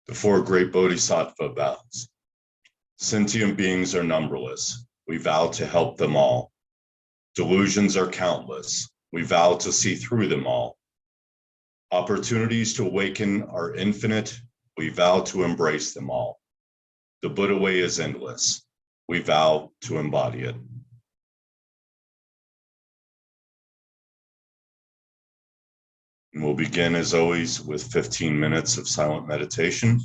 The four great bodhisattva vows. Sentient beings are numberless. We vow to help them all. Delusions are countless. We vow to see through them all. Opportunities to awaken are infinite. We vow to embrace them all. The Buddha way is endless. We vow to embody it. And we'll begin, as always, with 15 minutes of silent meditation.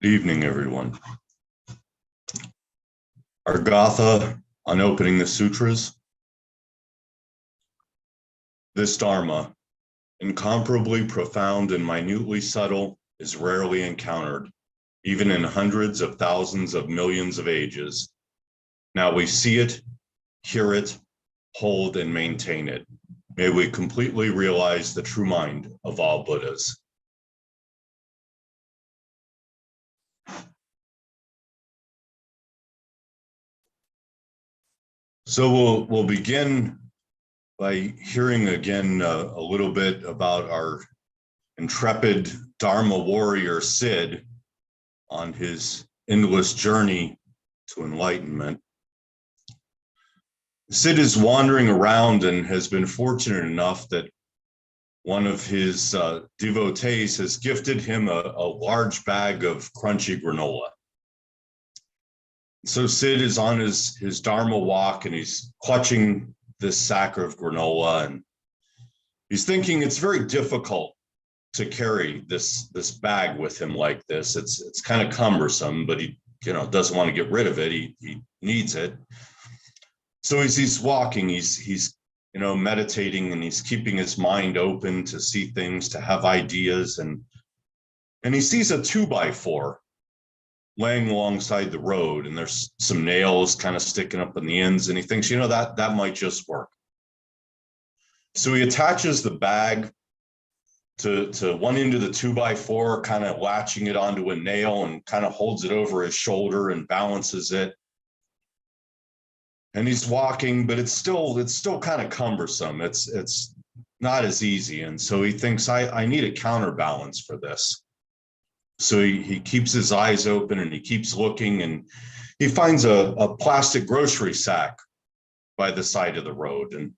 Good evening, everyone. Our Gatha on opening the sutras. This Dharma, incomparably profound and minutely subtle, is rarely encountered, even in hundreds of thousands of millions of ages. Now we see it, hear it, hold and maintain it. May we completely realize the true mind of all Buddhas. So we'll begin by hearing again a little bit about our intrepid Dharma warrior Sid on his endless journey to enlightenment. Sid is wandering around and has been fortunate enough that one of his devotees has gifted him a large bag of crunchy granola. So Sid is on his Dharma walk and he's clutching this sack of granola, and he's thinking it's very difficult to carry this bag with him like this. It's kind of cumbersome, but he doesn't want to get rid of it. He needs it. So as he's walking, he's meditating, and he's keeping his mind open to see things, to have ideas, and he sees a 2x4 laying alongside the road, and there's some nails kind of sticking up in the ends, and he thinks, that might just work. So he attaches the bag to one end of the 2x4, kind of latching it onto a nail, and kind of holds it over his shoulder and balances it. And he's walking, but it's still kind of cumbersome. It's not as easy. And so he thinks, I need a counterbalance for this. So he keeps his eyes open and he keeps looking, and he finds a plastic grocery sack by the side of the road. And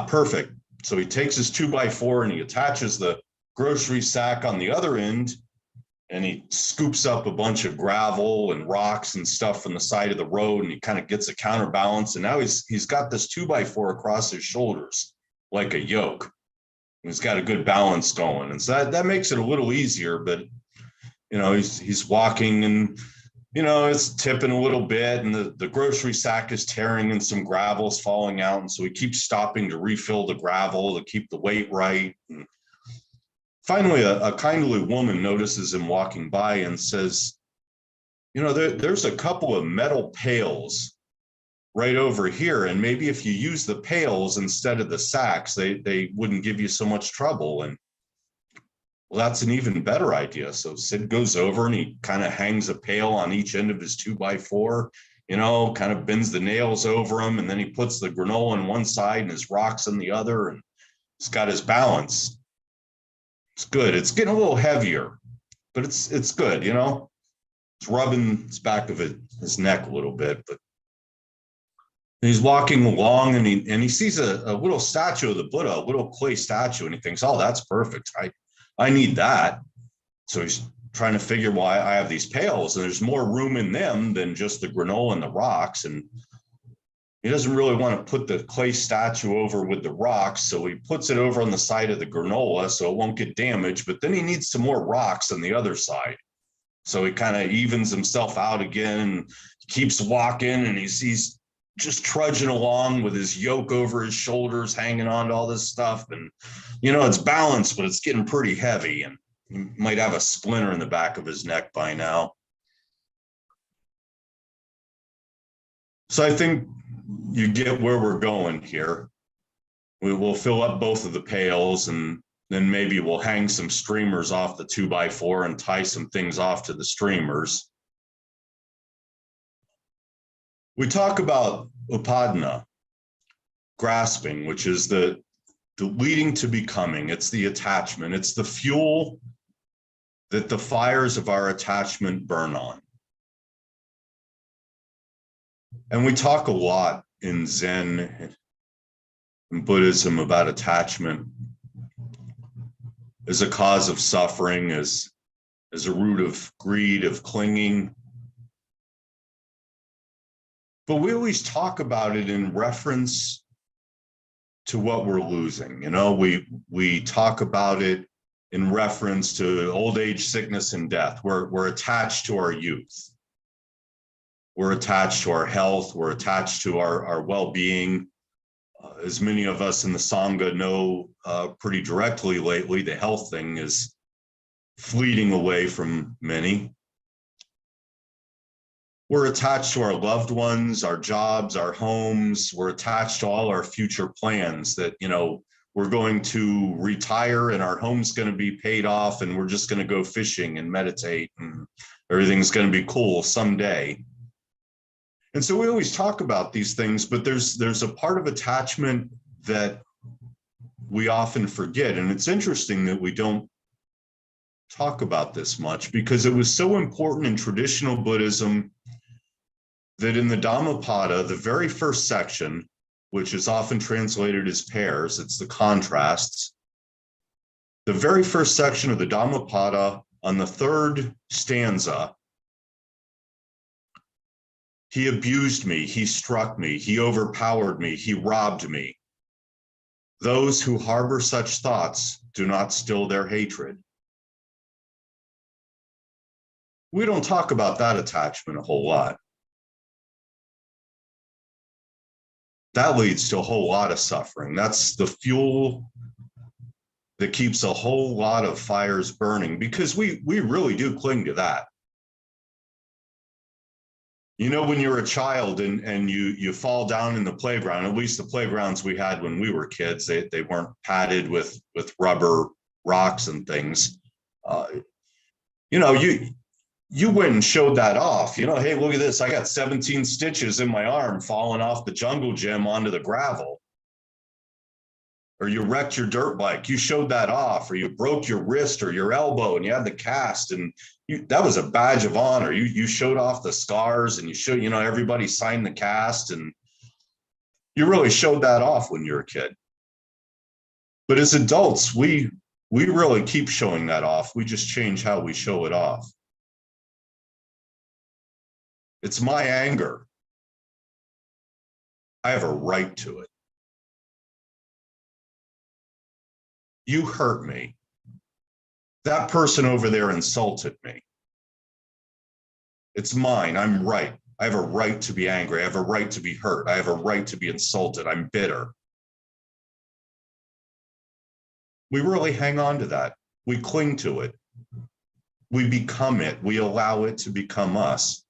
perfect. So he takes his 2x4 and he attaches the grocery sack on the other end, and he scoops up a bunch of gravel and rocks and stuff from the side of the road, and he kind of gets a counterbalance. And now he's got this 2x4 across his shoulders like a yoke. He's got a good balance going. And so that makes it a little easier, but he's walking, and it's tipping a little bit, and the grocery sack is tearing and some gravel's falling out. And so he keeps stopping to refill the gravel to keep the weight right. And finally, a kindly woman notices him walking by and says, there's a couple of metal pails right over here, and maybe if you use the pails instead of the sacks, they wouldn't give you so much trouble. And well, that's an even better idea. So Sid goes over and he kind of hangs a pail on each end of his 2x4, kind of bends the nails over him, and then he puts the granola on one side and his rocks on the other, and he's got his balance. It's good. It's getting a little heavier, but it's good, It's rubbing his back of his neck a little bit, but he's walking along, and he sees a little statue of the Buddha, a little clay statue, and he thinks, oh, that's perfect. I need that. So he's trying to figure why I have these pails, and there's more room in them than just the granola and the rocks. And he doesn't really want to put the clay statue over with the rocks, so he puts it over on the side of the granola so it won't get damaged. But then he needs some more rocks on the other side. So he kind of evens himself out again and keeps walking, and he's just trudging along with his yoke over his shoulders, hanging on to all this stuff. And, it's balanced, but it's getting pretty heavy, and he might have a splinter in the back of his neck by now. So I think you get where we're going here. We will fill up both of the pails, and then maybe we'll hang some streamers off the 2x4 and tie some things off to the streamers. We talk about upadana, grasping, which is the leading to becoming. It's the attachment. It's the fuel that the fires of our attachment burn on. And we talk a lot in Zen and Buddhism about attachment as a cause of suffering, as a root of greed, of clinging. But we always talk about it in reference to what we're losing. We talk about it in reference to old age, sickness, and death. We're attached to our youth. We're attached to our health. We're attached to our well-being. As many of us in the Sangha know pretty directly lately, the health thing is fleeting away from many. We're attached to our loved ones, our jobs, our homes. We're attached to all our future plans that, we're going to retire and our home's going to be paid off and we're just going to go fishing and meditate and everything's going to be cool someday. And so we always talk about these things, but there's a part of attachment that we often forget. And it's interesting that we don't talk about this much because it was so important in traditional Buddhism that in the Dhammapada, the very first section, which is often translated as pairs, it's the contrasts, The very first section of the Dhammapada, on the third stanza, he abused me, he struck me, he overpowered me, he robbed me. Those who harbor such thoughts do not still their hatred. We don't talk about that attachment a whole lot. That leads to a whole lot of suffering. That's the fuel that keeps a whole lot of fires burning, because we really do cling to that. You know, when you're a child and you fall down in the playground, at least the playgrounds we had when we were kids, they weren't padded with rubber rocks and things. You know, you went and showed that off. You know, hey, look at this. I got 17 stitches in my arm falling off the jungle gym onto the gravel. Or you wrecked your dirt bike, you showed that off. Or you broke your wrist or your elbow and you had the cast, and that was a badge of honor. You showed off the scars, and you showed, you know, everybody signed the cast, and you really showed that off when you were a kid. But as adults, we really keep showing that off. We just change how we show it off. It's my anger. I have a right to it. You hurt me. That person over there insulted me. It's mine. I'm right. I have a right to be angry. I have a right to be hurt. I have a right to be insulted. I'm bitter. We really hang on to that. We cling to it. We become it. We allow it to become us.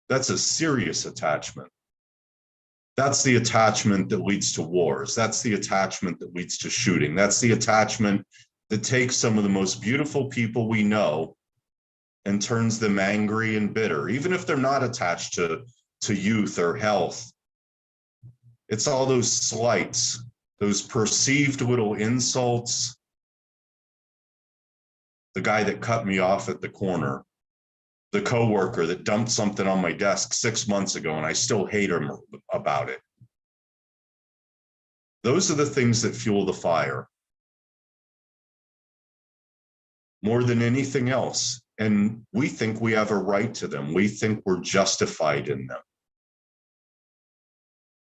That's a serious attachment. That's the attachment that leads to wars. That's the attachment that leads to shooting. That's the attachment that takes some of the most beautiful people we know and turns them angry and bitter, even if they're not attached to youth or health. It's all those slights, those perceived little insults. The guy that cut me off at the corner, the coworker that dumped something on my desk 6 months ago, and I still hate him about it. Those are the things that fuel the fire more than anything else. And we think we have a right to them. We think we're justified in them.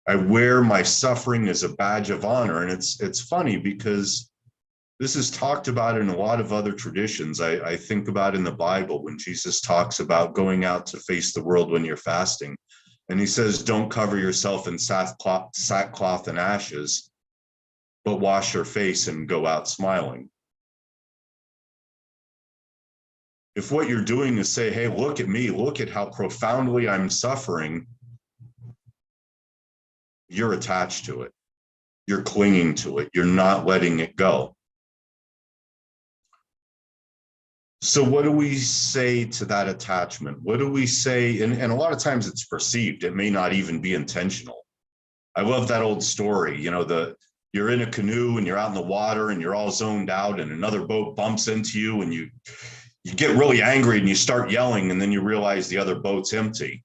I wear my suffering as a badge of honor. And it's funny because this is talked about in a lot of other traditions. I think about in the Bible when Jesus talks about going out to face the world when you're fasting. And he says, don't cover yourself in sackcloth and ashes, but wash your face and go out smiling. If what you're doing is say, hey, look at me, look at how profoundly I'm suffering, you're attached to it. You're clinging to it. You're not letting it go. So what do we say to that attachment? What do we say? And a lot of times it's perceived. It may not even be intentional. I love that old story. You know, you're in a canoe and you're out in the water and you're all zoned out and another boat bumps into you and you get really angry and you start yelling, and then you realize the other boat's empty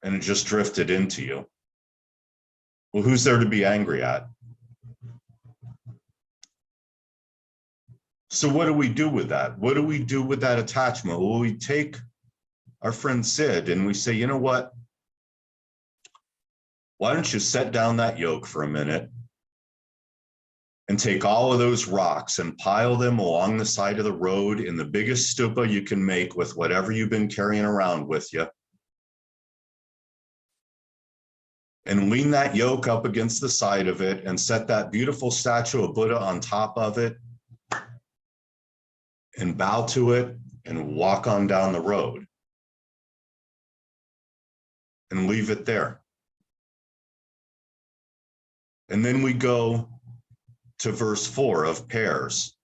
and it just drifted into you. Well, who's there to be angry at? So what do we do with that? What do we do with that attachment? Well, we take our friend Sid and we say, you know what? Why don't you set down that yoke for a minute and take all of those rocks and pile them along the side of the road in the biggest stupa you can make with whatever you've been carrying around with you. And lean that yoke up against the side of it and set that beautiful statue of Buddha on top of it and bow to it and walk on down the road and leave it there. And then we go to verse 4 of Pairs.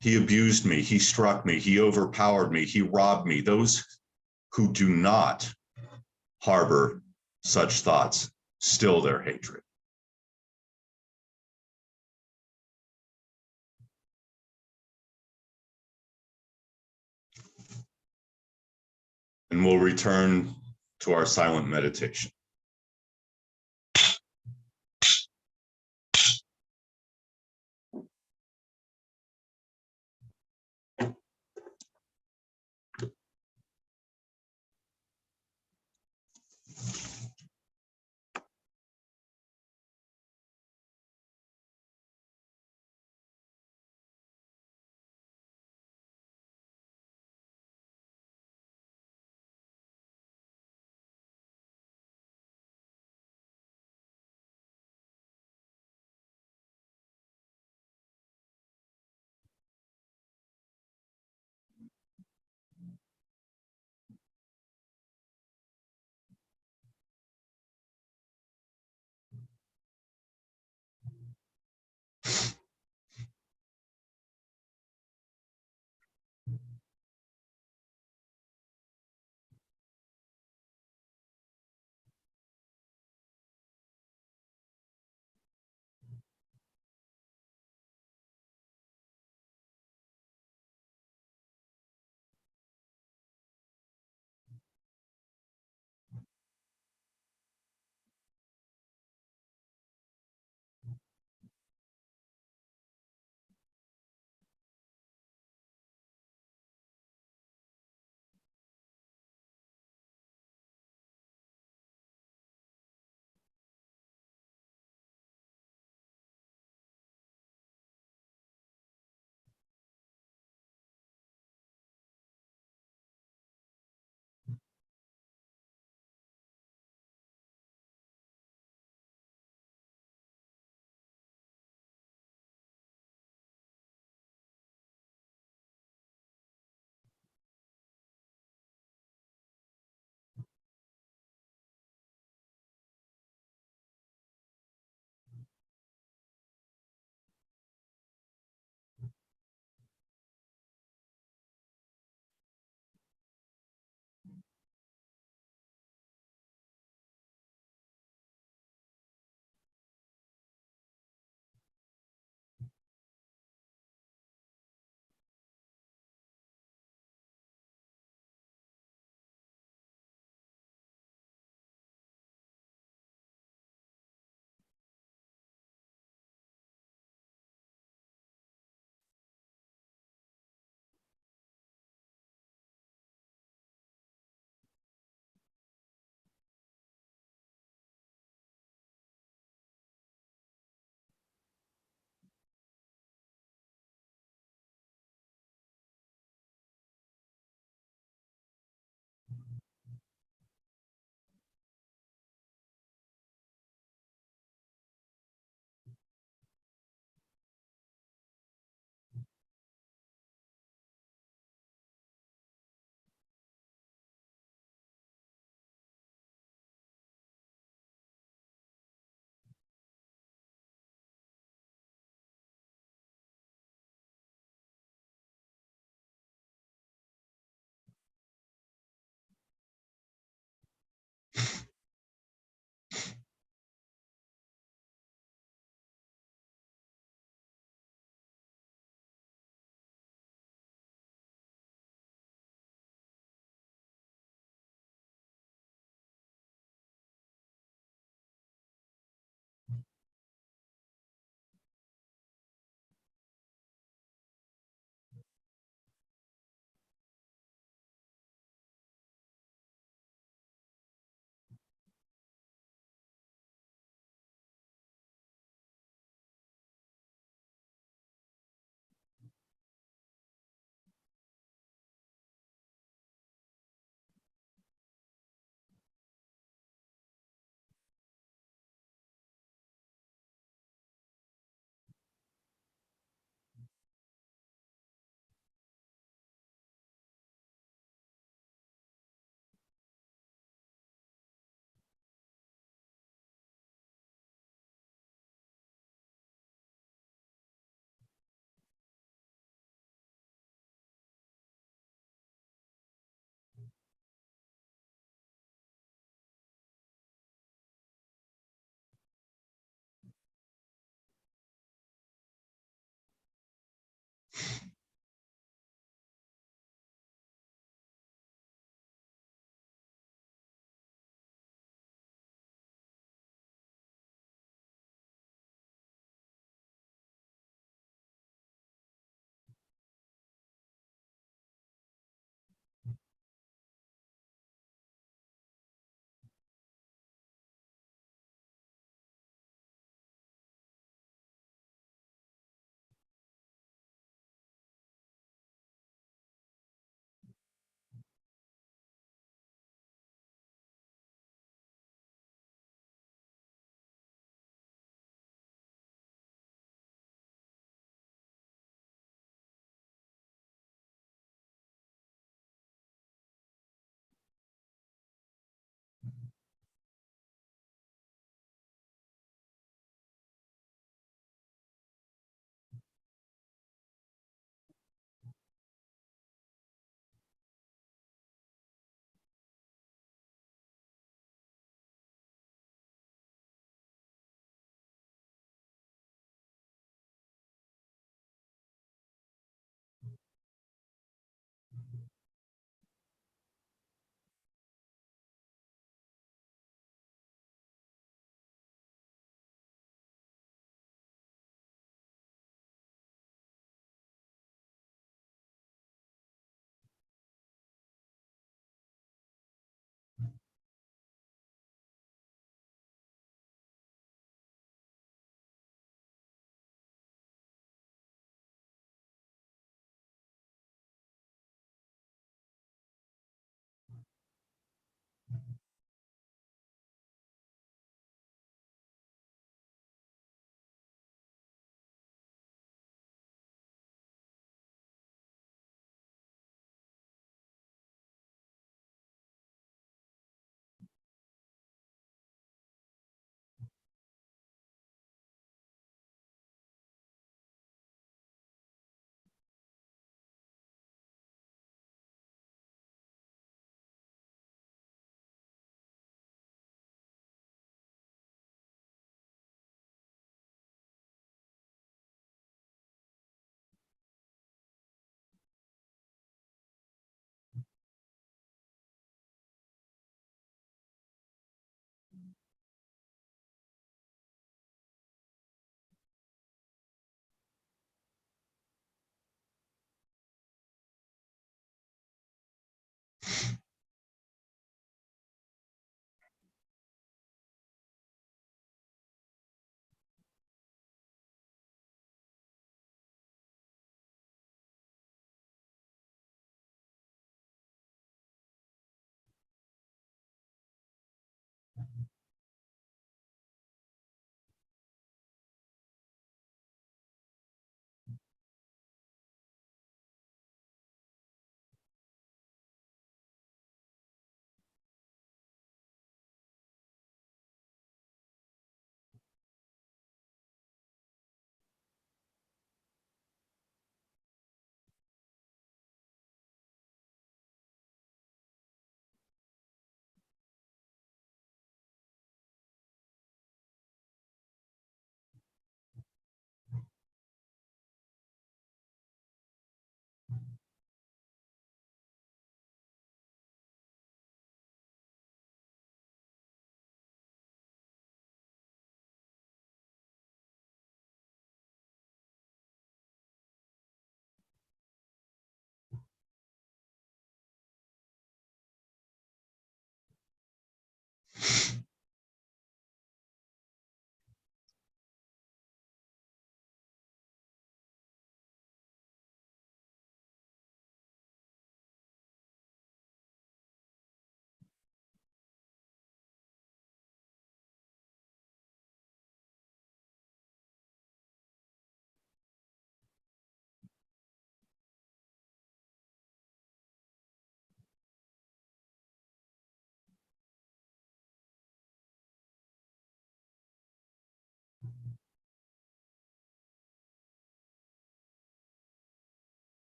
He abused me, he struck me, he overpowered me, he robbed me. Those who do not harbor such thoughts still their hatred. And we'll return to our silent meditation.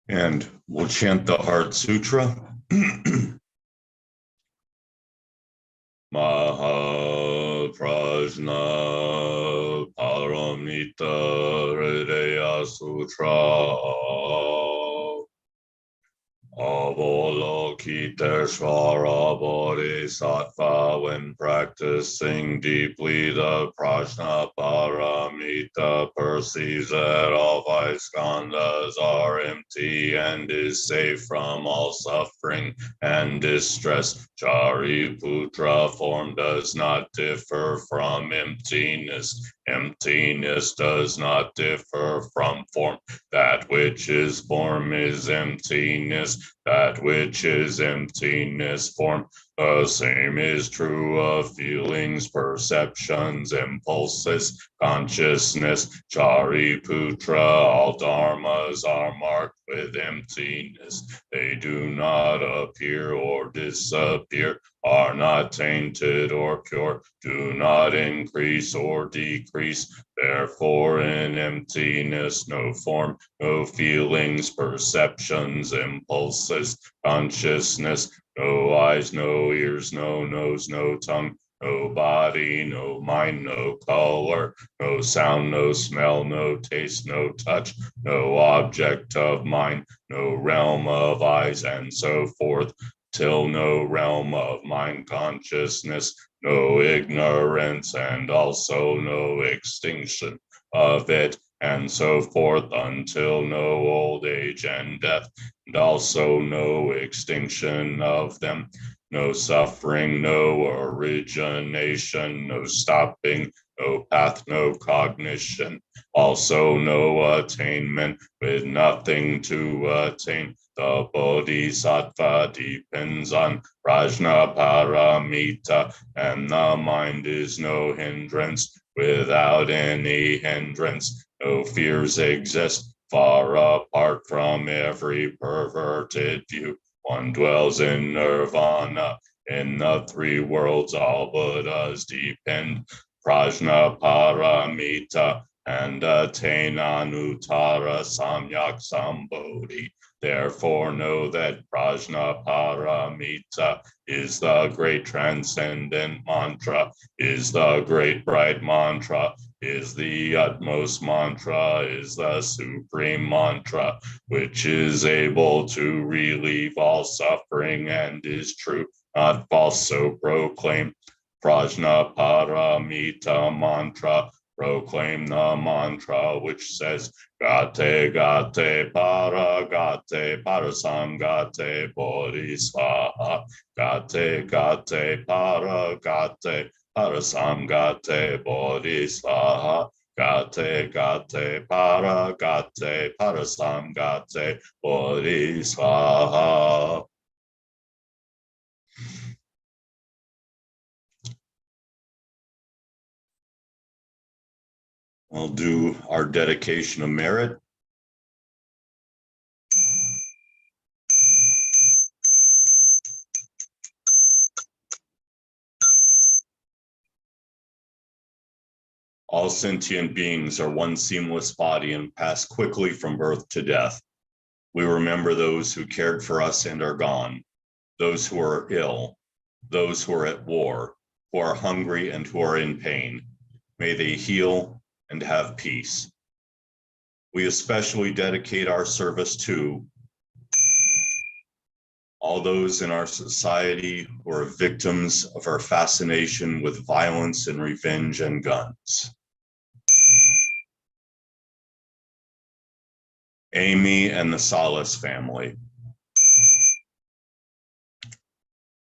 And we'll chant the Heart Sutra. Mahaprajna Paramita Hridaya Sutra Avalokiteshvara Bodhisattva, when practicing deeply the Prajna Paramita, perceives that all five skandhas are empty and is safe from all suffering and distress. Shariputra, form does not differ from emptiness. Emptiness does not differ from form. That which is form is emptiness. That which is emptiness form. The same is true of feelings, perceptions, impulses, consciousness. Shariputra, all dharmas are marked with emptiness. They do not appear or disappear, are not tainted or pure, do not increase or decrease. Therefore, in emptiness, no form, no feelings, perceptions, impulses, consciousness, no eyes, no ears, no nose, no tongue, no body, no mind, no color, no sound, no smell, no taste, no touch, no object of mind, no realm of eyes, and so forth, till no realm of mind consciousness, no ignorance, and also no extinction of it, and so forth, until no old age and death, and also no extinction of them, no suffering, no origination, no stopping, no path, no cognition, also no attainment, with nothing to attain. The Bodhisattva depends on Prajna Paramita, and the mind is no hindrance. Without any hindrance, no fears exist. Far apart from every perverted view, one dwells in nirvana. In the three worlds, all Buddhas depend. Prajna Paramita and attain Anuttara Samyak Sambodhi. Therefore, know that Prajna Paramita is the great transcendent mantra, is the great bright mantra, is the utmost mantra, is the supreme mantra, which is able to relieve all suffering and is true, not false. So proclaim Prajna Paramita mantra. Proclaim the mantra which says, Gate Gate Parasamgate Bodhisvaha. Gate Gate Parasamgate Bodhisvaha. Gate Gate Parasamgate Bodhisvaha. I'll do our dedication of merit. All sentient beings are one seamless body and pass quickly from birth to death. We remember those who cared for us and are gone, those who are ill, those who are at war, who are hungry and who are in pain. May they heal and have peace. We especially dedicate our service to all those in our society who are victims of our fascination with violence and revenge and guns. Amy and the Salas family.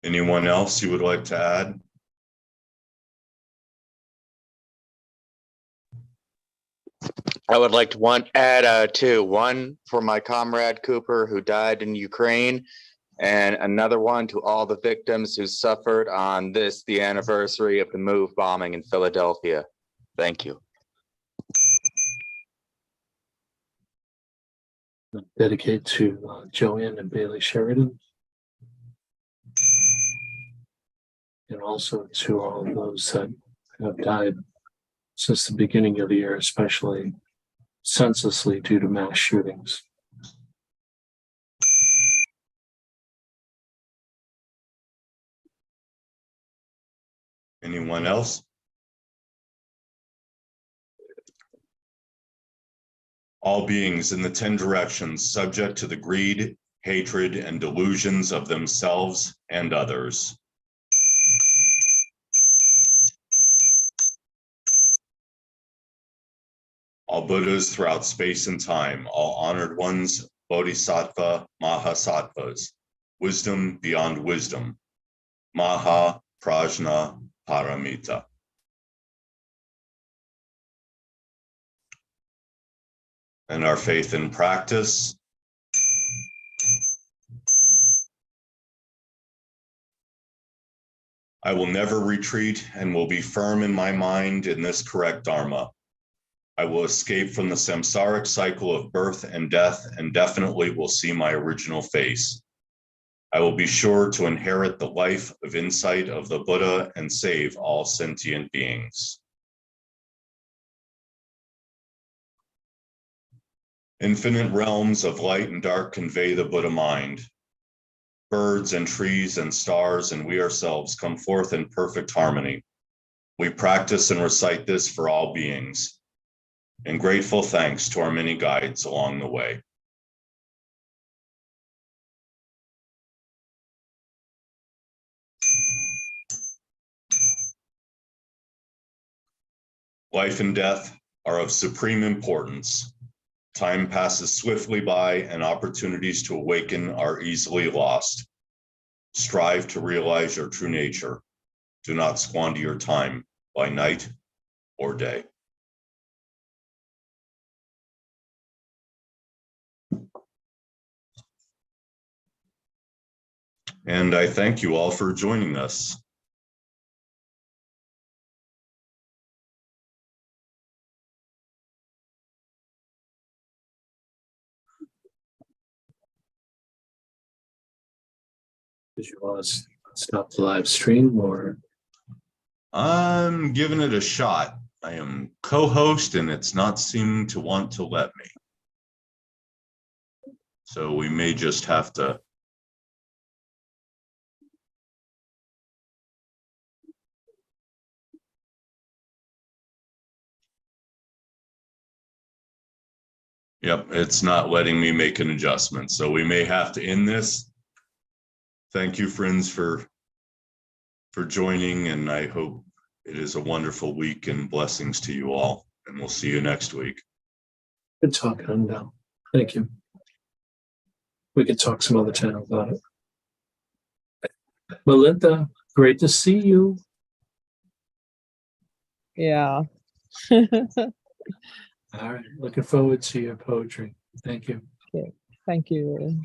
Anyone else you would like to add? I would like to add two. One for my comrade Cooper, who died in Ukraine, and another one to all the victims who suffered on the anniversary of the MOVE bombing in Philadelphia. Thank you. Dedicate to Joanne and Bailey Sheridan, and also to all of those that have died since the beginning of the year, especially senselessly due to mass shootings. Anyone else? All beings in the 10 directions subject to the greed, hatred, and delusions of themselves and others. All Buddhas throughout space and time, all honored ones, Bodhisattva, Mahasattvas, wisdom beyond wisdom, Maha Prajna Paramita. And our faith and practice. I will never retreat and will be firm in my mind in this correct Dharma. I will escape from the samsaric cycle of birth and death and definitely will see my original face. I will be sure to inherit the life of insight of the Buddha and save all sentient beings. Infinite realms of light and dark convey the Buddha mind. Birds and trees and stars and we ourselves come forth in perfect harmony. We practice and recite this for all beings. And grateful thanks to our many guides along the way. Life and death are of supreme importance. Time passes swiftly by and opportunities to awaken are easily lost. Strive to realize your true nature. Do not squander your time by night or day. And I thank you all for joining us. Did you want to stop the live stream or? I'm giving it a shot. I am co-host and it's not seeming to want to let me. So we may just have to. Yep, it's not letting me make an adjustment. So we may have to end this. Thank you, friends, for joining, and I hope it is a wonderful week and blessings to you all. And we'll see you next week. Good talking, I'm down. Thank you. We could talk some other time about it. Melinda, great to see you. Yeah. All right, looking forward to your poetry. Thank you. Thank you.